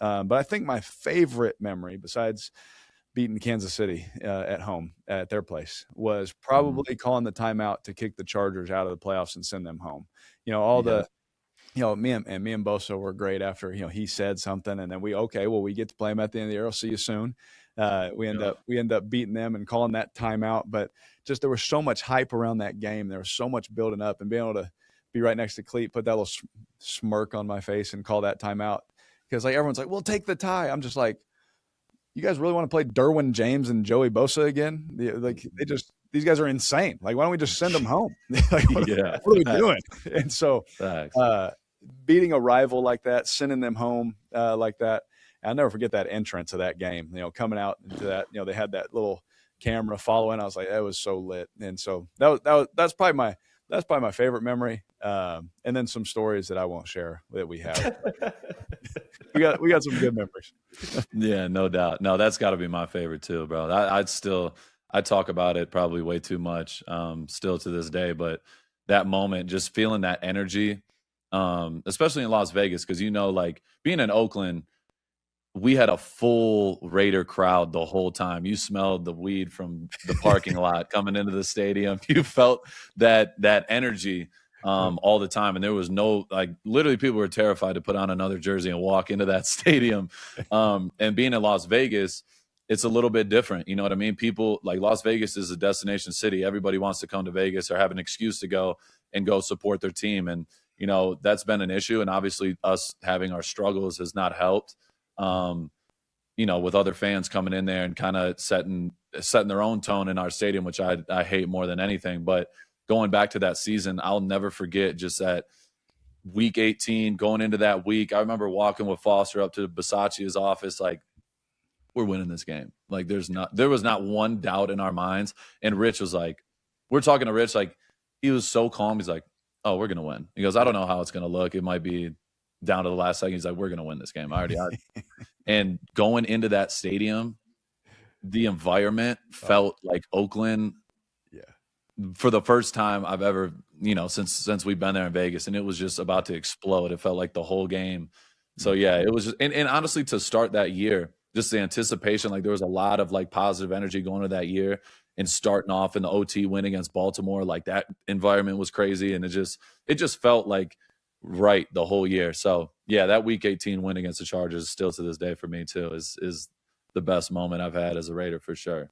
But I think my favorite memory, besides beating Kansas City at home at their place, was Mhm. probably calling the timeout to kick the Chargers out of the playoffs and send them home. All Yeah. the me and Bosa were great after he said something, and then we get to play him at the end of the year. I'll see you soon. Yeah. We end up beating them and calling that timeout, but just there was so much hype around that game. There was so much building up, and being able to be right next to Cleat, put that little smirk on my face, and call that timeout because like everyone's like, "We'll take the tie." I'm just like, "You guys really want to play Derwin James and Joey Bosa again? These guys are insane. Like, why don't we just send them home? Like, Yeah. what are we Facts. doing?" And so, Facts. uh, beating a rival like that, sending them home like that. I'll never forget that entrance of that game. Coming out into that, they had that little camera following. I was like, that was so lit. And so that's probably my favorite memory. And then some stories that I won't share that we have. we got some good memories. Yeah, no doubt. No, that's got to be my favorite too, bro. I talk about it probably way too much, still to this day. But that moment, just feeling that energy, especially in Las Vegas, because like being in Oakland, we had a full Raider crowd the whole time. You smelled the weed from the parking lot coming into the stadium. You felt that energy all the time, and there was no literally people were terrified to put on another jersey and walk into that stadium. And being in Las Vegas, it's a little bit different. You know what I mean? People like Las Vegas is a destination city. Everybody wants to come to Vegas or have an excuse to go support their team, and that's been an issue. And obviously, us having our struggles has not helped. With other fans coming in there and kind of setting their own tone in our stadium, which I hate more than anything. But going back to that season, I'll never forget just that week 18 going into that week. I remember walking with Foster up to Bisaccia's office, like, we're winning this game. Like there was not one doubt in our minds. And Rich was like, we're talking to Rich, like he was so calm. He's like, oh, we're going to win. He goes, I don't know how it's going to look. It might be down to the last second. He's like, we're going to win this game. And going into that stadium, the environment felt like Oakland. Yeah. For the first time I've ever, since we've been there in Vegas, and it was just about to explode. It felt like the whole game. So yeah, it was just, and honestly, to start that year, just the anticipation, like there was a lot of like positive energy going to that year, and starting off in the OT win against Baltimore, like that environment was crazy. And it just felt like right the whole year. So yeah, that week 18 win against the Chargers still to this day for me too is the best moment I've had as a Raider for sure.